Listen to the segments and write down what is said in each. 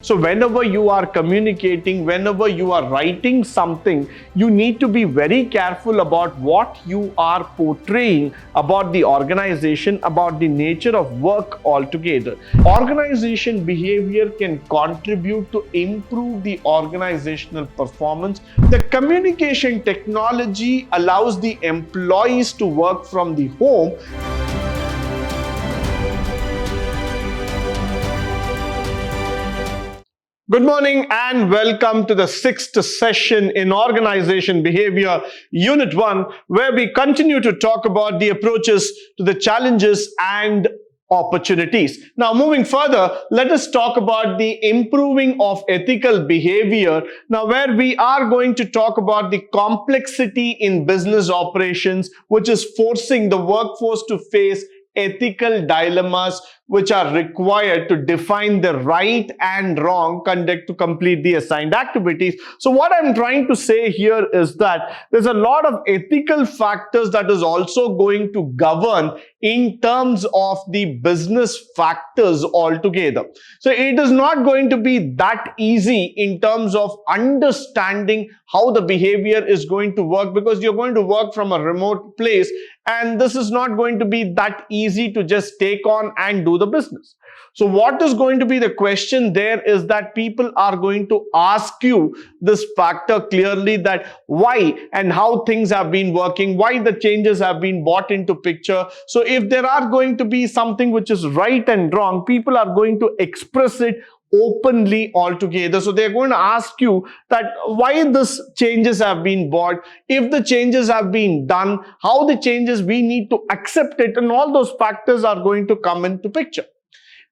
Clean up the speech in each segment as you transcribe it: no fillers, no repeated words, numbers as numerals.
So whenever you are communicating, whenever you are writing something, you need to be very careful about what you are portraying about the organization, about the nature of work altogether. Organization behavior can contribute to improve the organizational performance. The communication technology allows the employees to work from the home. Good morning and welcome to the 6th session in Organization Behavior Unit 1, where we continue to talk about the approaches to the challenges and opportunities. Now, moving further, let us talk about the improving of ethical behavior. Now, where we are going to talk about the complexity in business operations, which is forcing the workforce to face ethical dilemmas which are required to define the right and wrong conduct to complete the assigned activities. So what I'm trying to say here is that there's a lot of ethical factors that is also going to govern in terms of the business factors altogether. So it is not going to be that easy in terms of understanding how the behavior is going to work, because you're going to work from a remote place and this is not going to be that easy to just take on and do the business. So what is going to be the question there is that people are going to ask you this factor clearly, that why and how things have been working, why the changes have been brought into picture. So if there are going to be something which is right and wrong, people are going to express it openly altogether. So they're going to ask you that why this changes have been brought, if the changes have been done, how the changes we need to accept it, and all those factors are going to come into picture.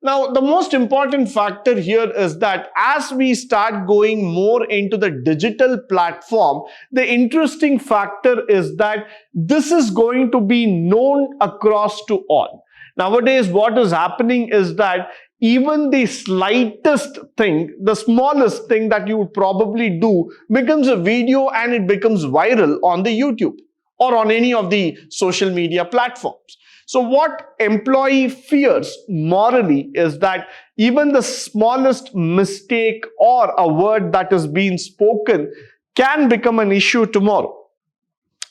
Now, the most important factor here is that as we start going more into the digital platform, the interesting factor is that this is going to be known across to all. Nowadays, what is happening is that even the slightest thing, the smallest thing that you would probably do becomes a video and it becomes viral on the YouTube or on any of the social media platforms. So what employee fears morally is that even the smallest mistake or a word that is being spoken can become an issue tomorrow.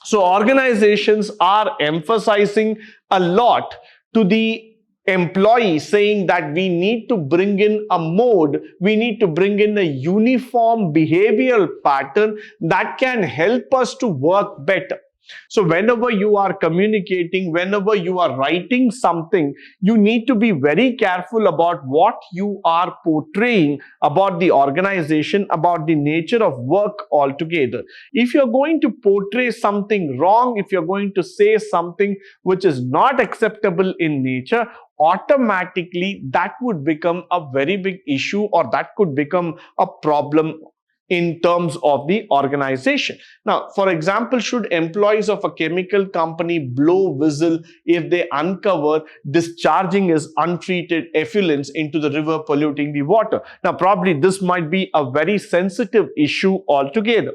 So organizations are emphasizing a lot to the employee, saying that we need to bring in a mode, we need to bring in a uniform behavioral pattern that can help us to work better. So whenever you are communicating, whenever you are writing something, you need to be very careful about what you are portraying about the organization, about the nature of work altogether. If you're going to portray something wrong, if you're going to say something which is not acceptable in nature, automatically that would become a very big issue, or that could become a problem in terms of the organization. Now, for example, should employees of a chemical company blow whistle if they uncover discharging his untreated effluents into the river, polluting the water? Now, probably this might be a very sensitive issue altogether.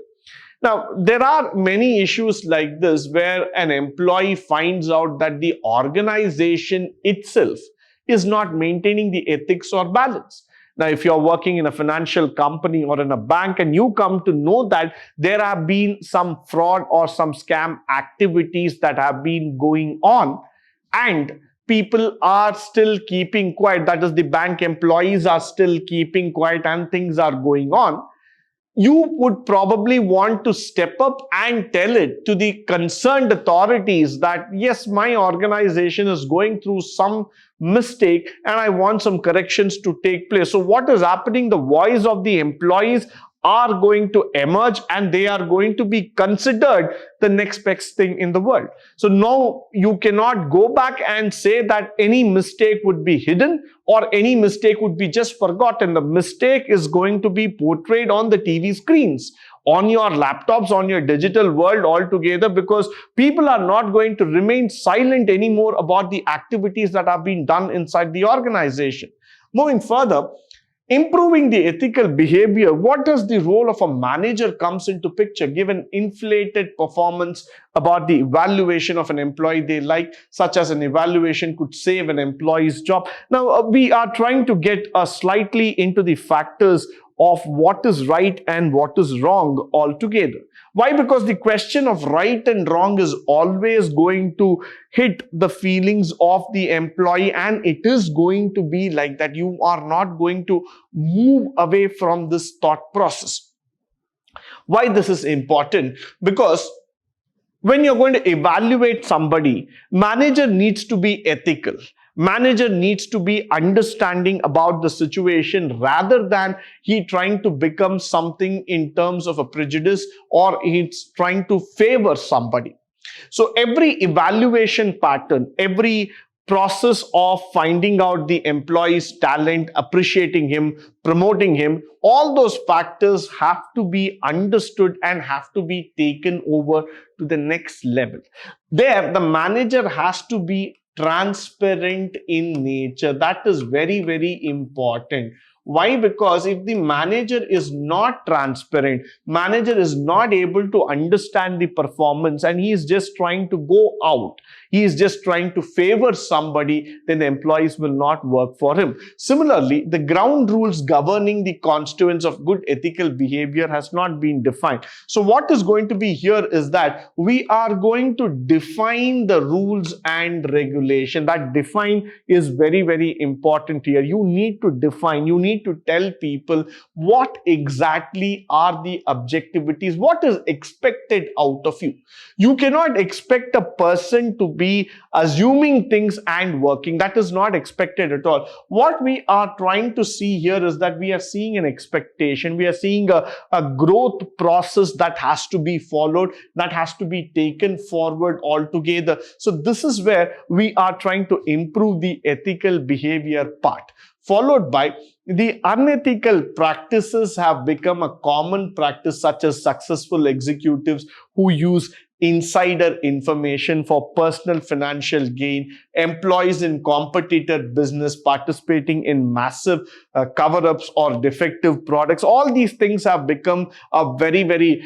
Now, there are many issues like this where an employee finds out that the organization itself is not maintaining the ethics or balance. Now, if you're working in a financial company or in a bank and you come to know that there have been some fraud or some scam activities that have been going on and people are still keeping quiet, that is, the bank employees are still keeping quiet and things are going on, you would probably want to step up and tell it to the concerned authorities that yes, my organization is going through some mistake and I want some corrections to take place. So what is happening? The voice of the employees are going to emerge and they are going to be considered the next best thing in the world. So now you cannot go back and say that any mistake would be hidden or any mistake would be just forgotten. The mistake is going to be portrayed on the TV screens, on your laptops, on your digital world altogether, because people are not going to remain silent anymore about the activities that are being done inside the organization. Moving further, Improving the ethical behavior. What does the role of a manager comes into picture? Give an inflated performance about the evaluation of an employee they like, such as an evaluation could save an employee's job. Now, we are trying to get slightly into the factors of what is right and what is wrong altogether. Why? Because the question of right and wrong is always going to hit the feelings of the employee, and it is going to be like that. You are not going to move away from this thought process. Why this is important? Because when you're going to evaluate somebody, manager needs to be ethical. Manager needs to be understanding about the situation rather than he trying to become something in terms of a prejudice or he's trying to favor somebody. So every evaluation pattern, every process of finding out the employee's talent, appreciating him, promoting him, all those factors have to be understood and have to be taken over to the next level. There, the manager has to be transparent in nature. That is very, very important. Why? Because if the manager is not transparent, manager is not able to understand the performance and he is just trying to go out, he is just trying to favor somebody, then the employees will not work for him. Similarly, the ground rules governing the constituents of good ethical behavior has not been defined. So what is going to be here is that we are going to define the rules and regulation. That define is very, very important here. You need to define, you need to tell people what exactly are the objectivities, what is expected out of you. You cannot expect a person to be assuming things and working. That is not expected at all. What we are trying to see here is that we are seeing an expectation, we are seeing a growth process that has to be followed, that has to be taken forward altogether. So this is where we are trying to improve the ethical behavior part. Followed by the unethical practices have become a common practice, such as successful executives who use insider information for personal financial gain, employees in competitor business participating in massive cover-ups or defective products. All these things have become a very, very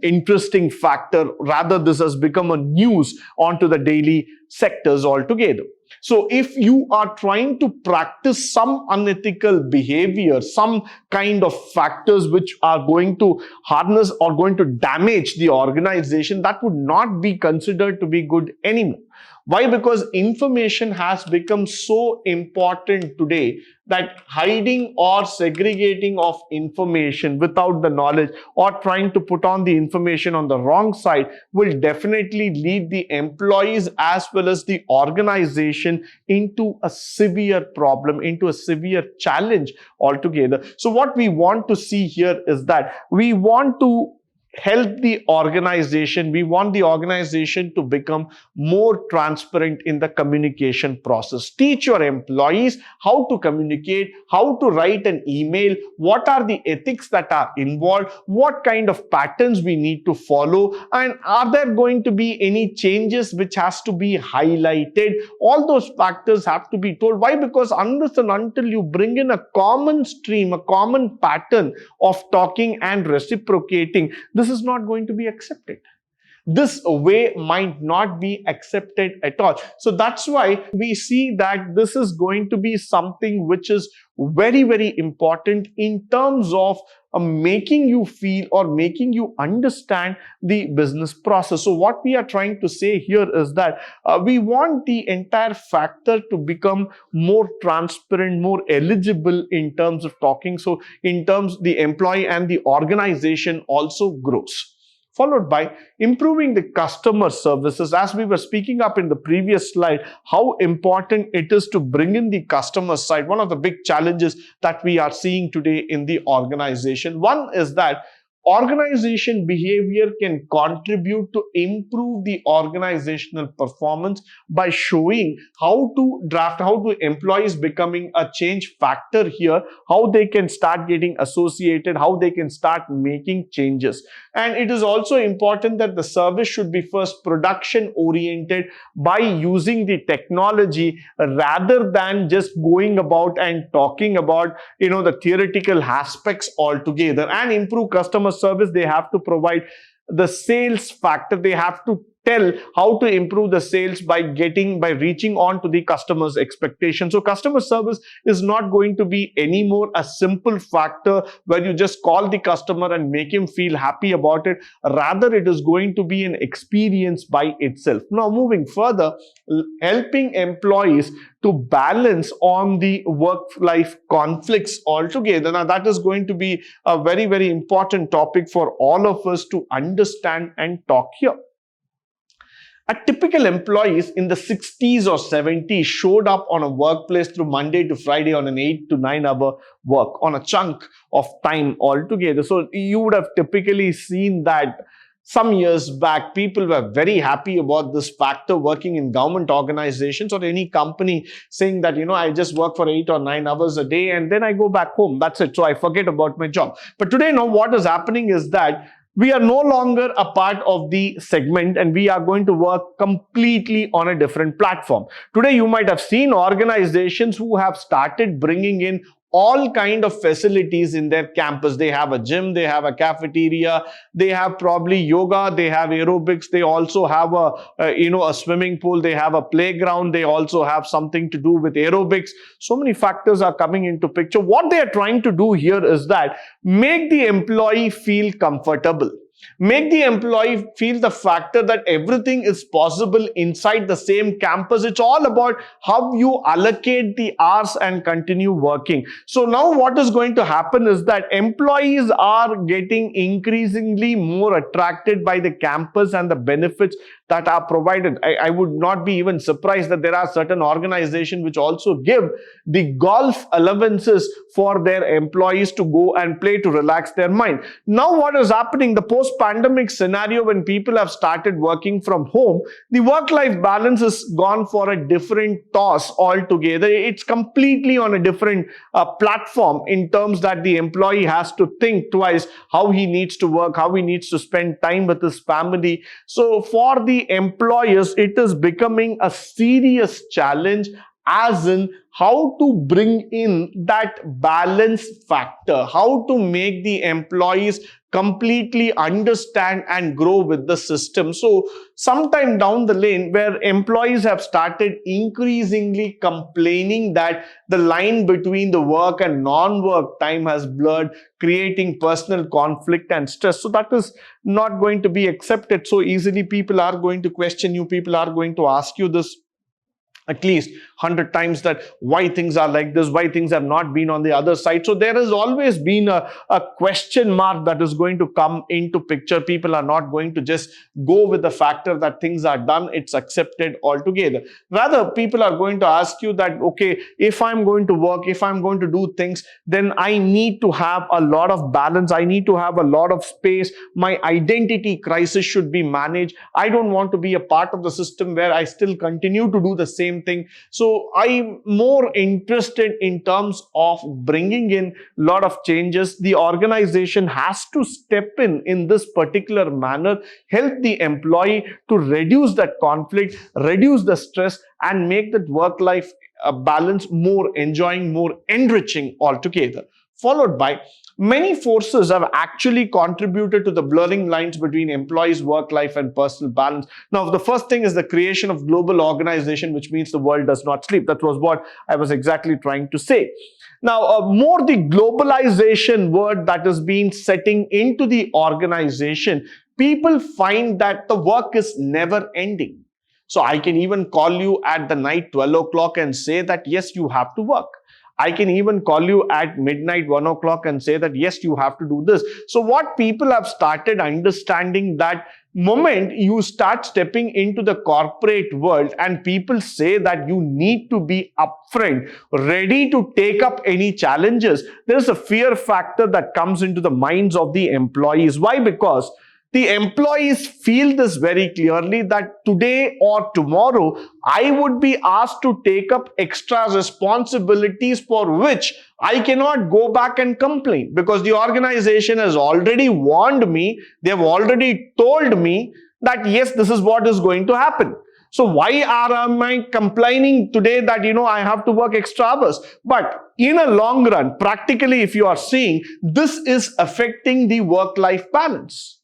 interesting factor. Rather, this has become a news onto the daily sectors altogether. So if you are trying to practice some unethical behavior, some kind of factors which are going to harness or going to damage the organization, that would not be considered to be good anymore. Why? Because information has become so important today that hiding or segregating of information without the knowledge or trying to put on the information on the wrong side will definitely lead the employees as well as the organization into a severe problem, into a severe challenge altogether. So what we want to see here is that we want to help the organization. We want the organization to become more transparent in the communication process. Teach your employees how to communicate, how to write an email, what are the ethics that are involved, what kind of patterns we need to follow, and are there going to be any changes which has to be highlighted. All those factors have to be told. Why? Because unless and until you bring in a common stream, a common pattern of talking and reciprocating, this is not going to be accepted. This way might not be accepted at all. So that's why we see that this is going to be something which is very, very important in terms of making you feel or making you understand the business process. So what we are trying to say here is that we want the entire factor to become more transparent, more eligible in terms of talking. So in terms the employee and the organization also grows. Followed by improving the customer services. As we were speaking up in the previous slide, how important it is to bring in the customer side. One of the big challenges that we are seeing today in the organization. One is that organization behavior can contribute to improve the organizational performance by showing how to employees becoming a change factor here, how they can start getting associated, how they can start making changes. And it is also important that the service should be first production oriented by using the technology rather than just going about and talking about the theoretical aspects altogether. And improve customer service, they have to provide the sales factor. They have to tell how to improve the sales by reaching on to the customer's expectations. So customer service is not going to be anymore a simple factor where you just call the customer and make him feel happy about it. Rather, it is going to be an experience by itself. Now, moving further, helping employees to balance on the work-life conflicts altogether. Now, that is going to be a very, very important topic for all of us to understand and talk here. A typical employees in the 60s or 70s showed up on a workplace through Monday to Friday on an 8 to 9 hour work on a chunk of time altogether. So you would have typically seen that some years back, people were very happy about this factor working in government organizations or any company saying that, I just work for 8 or 9 hours a day and then I go back home. That's it. So I forget about my job. But today, now what is happening is that we are no longer a part of the segment and we are going to work completely on a different platform. Today, you might have seen organizations who have started bringing in all kind of facilities in their campus. They have a gym, they have a cafeteria, they have probably yoga, they have aerobics, they also have a swimming pool, they have a playground, they also have something to do with aerobics. So many factors are coming into picture. What they are trying to do here is that make the employee feel comfortable. Make the employee feel the factor that everything is possible inside the same campus. It's all about how you allocate the hours and continue working. So now what is going to happen is that employees are getting increasingly more attracted by the campus and the benefits that are provided. I would not be even surprised that there are certain organizations which also give the golf allowances for their employees to go and play to relax their mind. Now what is happening, the post-pandemic scenario, when people have started working from home, the work-life balance has gone for a different toss altogether. It's completely on a different platform in terms that the employee has to think twice how he needs to work, how he needs to spend time with his family. So for the employers, it is becoming a serious challenge, as in how to bring in that balance factor, how to make the employees completely understand and grow with the system. So sometime down the lane, where employees have started increasingly complaining that the line between the work and non-work time has blurred, creating personal conflict and stress. So that is not going to be accepted so easily. People are going to question you. People are going to ask you this at least 100 times, that why things are like this, why things have not been on the other side. So there has always been a question mark that is going to come into picture. People are not going to just go with the factor that things are done, it's accepted altogether. Rather, people are going to ask you that, okay, if I'm going to work, if I'm going to do things, then I need to have a lot of balance. I need to have a lot of space. My identity crisis should be managed. I don't want to be a part of the system where I still continue to do the same thing. So I'm more interested in terms of bringing in a lot of changes. The organization has to step in this particular manner, help the employee to reduce that conflict, reduce the stress, and make that work-life balance more enjoying, more enriching altogether. Followed by, many forces have actually contributed to the blurring lines between employees' work life and personal balance. Now, the first thing is the creation of global organization, which means the world does not sleep. That was what I was exactly trying to say. Now, more the globalization word that has been setting into the organization, people find that the work is never ending. So I can even call you at the night 12 o'clock and say that, yes, you have to work. I can even call you at midnight, 1 o'clock and say that, yes, you have to do this. So what people have started understanding that moment you start stepping into the corporate world and people say that you need to be upfront, ready to take up any challenges, there is a fear factor that comes into the minds of the employees. Why? Because the employees feel this very clearly that today or tomorrow, I would be asked to take up extra responsibilities for which I cannot go back and complain, because the organization has already warned me, they have already told me that yes, this is what is going to happen. So why am I complaining today that, I have to work extra hours? But in a long run, practically, if you are seeing, this is affecting the work-life balance.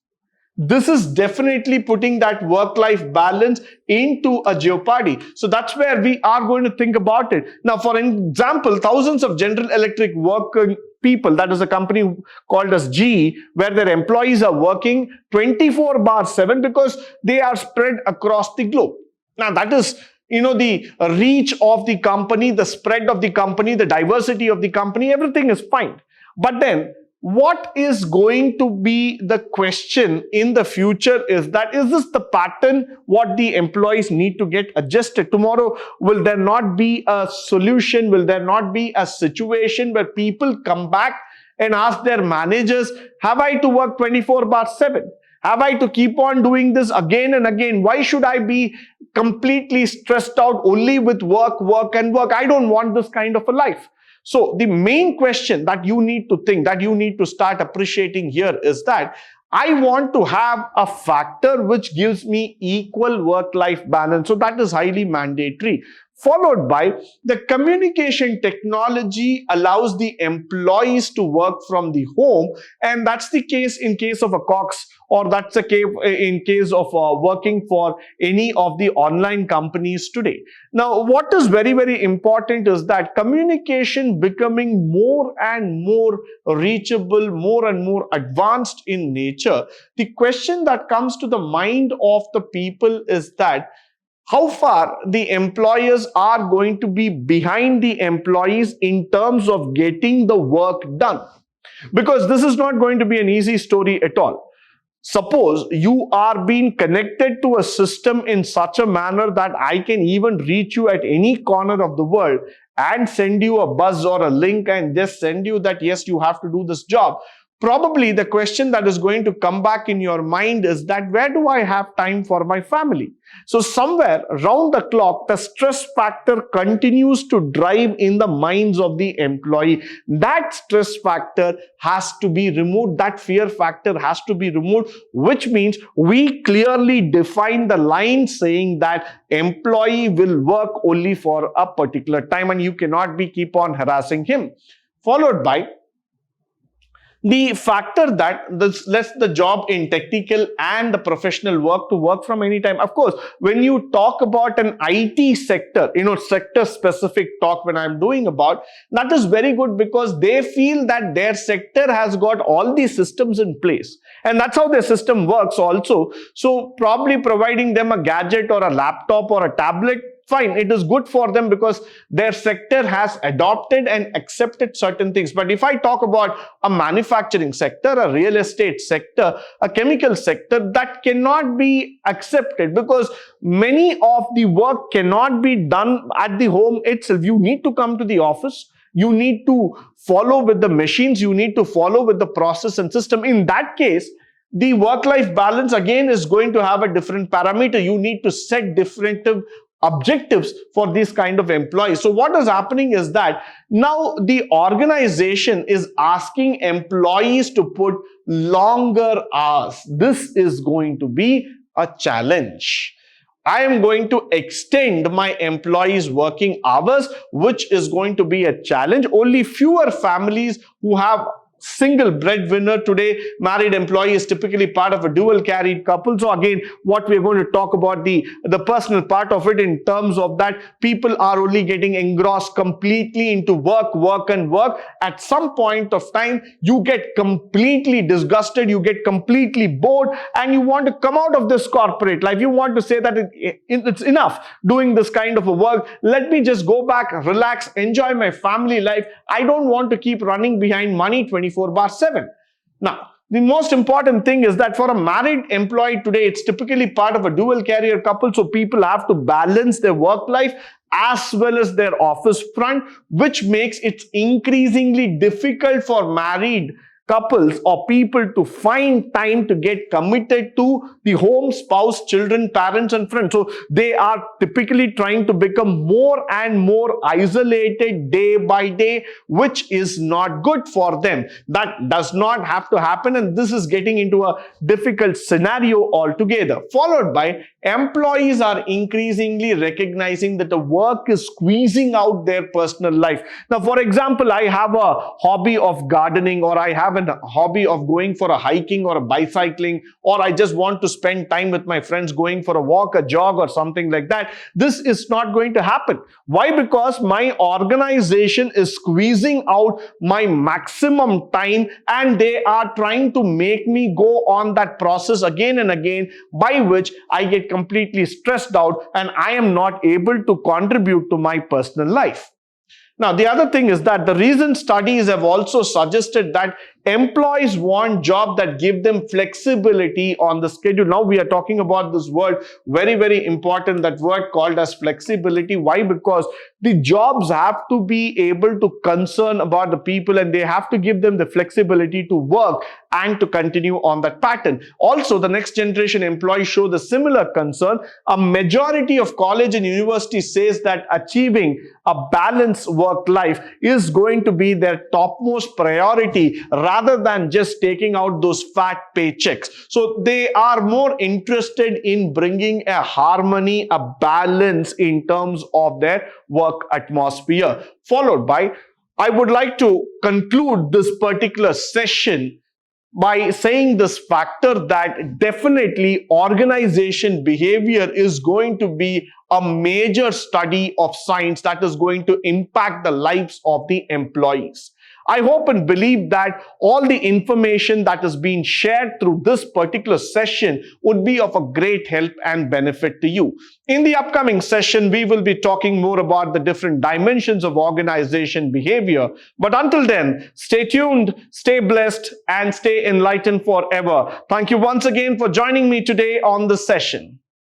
This is definitely putting that work-life balance into a jeopardy. So that's where we are going to think about it. Now, for example, thousands of General Electric working people, that is a company called as GE, where their employees are working 24/7 because they are spread across the globe. Now, that is the reach of the company, the spread of the company, the diversity of the company, everything is fine. But then, what is going to be the question in the future is that, is this the pattern what the employees need to get adjusted? Tomorrow, will there not be a solution? Will there not be a situation where people come back and ask their managers, have I to work 24/7? Have I to keep on doing this again and again? Why should I be completely stressed out only with work, work and work? I don't want this kind of a life. So the main question that you need to think, that you need to start appreciating here is that I want to have a factor which gives me equal work-life balance. So that is highly mandatory. Followed by the communication technology allows the employees to work from the home, and that's the case in case of a Cox, or that's the case in case of working for any of the online companies today. Now, what is very, very important is that communication becoming more and more reachable, more and more advanced in nature. The question that comes to the mind of the people is that how far the employers are going to be behind the employees in terms of getting the work done. Because this is not going to be an easy story at all. Suppose you are being connected to a system in such a manner that I can even reach you at any corner of the world and send you a buzz or a link and just send you that, yes, you have to do this job. Probably the question that is going to come back in your mind is that, where do I have time for my family? So somewhere around the clock, the stress factor continues to drive in the minds of the employee. That stress factor has to be removed. That fear factor has to be removed, which means we clearly define the line saying that employee will work only for a particular time and you cannot be keep on harassing him. Followed by the factor that this lets the job in technical and the professional work to work from any time. Of course, when you talk about an IT sector, sector specific talk when I'm doing about, that is very good because they feel that their sector has got all these systems in place. And that's how their system works also. So probably providing them a gadget or a laptop or a tablet, fine, it is good for them because their sector has adopted and accepted certain things. But if I talk about a manufacturing sector, a real estate sector, a chemical sector, that cannot be accepted because many of the work cannot be done at the home itself. You need to come to the office. You need to follow with the machines. You need to follow with the process and system. In that case, the work-life balance again is going to have a different parameter. You need to set different objectives for these kind of employees. So what is happening is that now the organization is asking employees to put longer hours. This is going to be a challenge. I am going to extend my employees' working hours, which is going to be a challenge. Only fewer families who have single breadwinner. Today, married employee is typically part of a dual carried couple. So again, what we're going to talk about the personal part of it, in terms of that people are only getting engrossed completely into work. At some point of time, you get completely disgusted, you get completely bored, and you want to come out of this corporate life. You want to say that it's enough doing this kind of a work. Let me just go back, relax, enjoy my family life. I don't want to keep running behind money 24/7. Now, the most important thing is that for a married employee today, it's typically part of a dual career couple. So people have to balance their work life as well as their office front, which makes it increasingly difficult for married couples or people to find time to get committed to the home, spouse, children, parents, and friends. So they are typically trying to become more and more isolated day by day, which is not good for them. That does not have to happen, and this is getting into a difficult scenario altogether. Followed by, employees are increasingly recognizing that the work is squeezing out their personal life. Now, for example, I have a hobby of gardening, or I have a hobby of going for a hiking or a bicycling, or I just want to spend time with my friends going for a walk, a jog, or something like that. This is not going to happen. Why? Because my organization is squeezing out my maximum time, and they are trying to make me go on that process again and again, by which I get completely stressed out and I am not able to contribute to my personal life. Now, the other thing is that the recent studies have also suggested that employees want jobs that give them flexibility on the schedule. Now we are talking about this word, very, very important, that word called as flexibility. Why? Because the jobs have to be able to concern about the people, and they have to give them the flexibility to work and to continue on that pattern. Also, the next generation employees show the similar concern. A majority of college and university says that achieving a balanced work life is going to be their topmost priority, rather than just taking out those fat paychecks. So they are more interested in bringing a harmony, a balance in terms of their work atmosphere. Followed by, I would like to conclude this particular session by saying this factor that definitely organization behavior is going to be a major study of science that is going to impact the lives of the employees. I hope and believe that all the information that has been shared through this particular session would be of a great help and benefit to you. In the upcoming session, we will be talking more about the different dimensions of organization behavior. But until then, stay tuned, stay blessed, and stay enlightened forever. Thank you once again for joining me today on this session.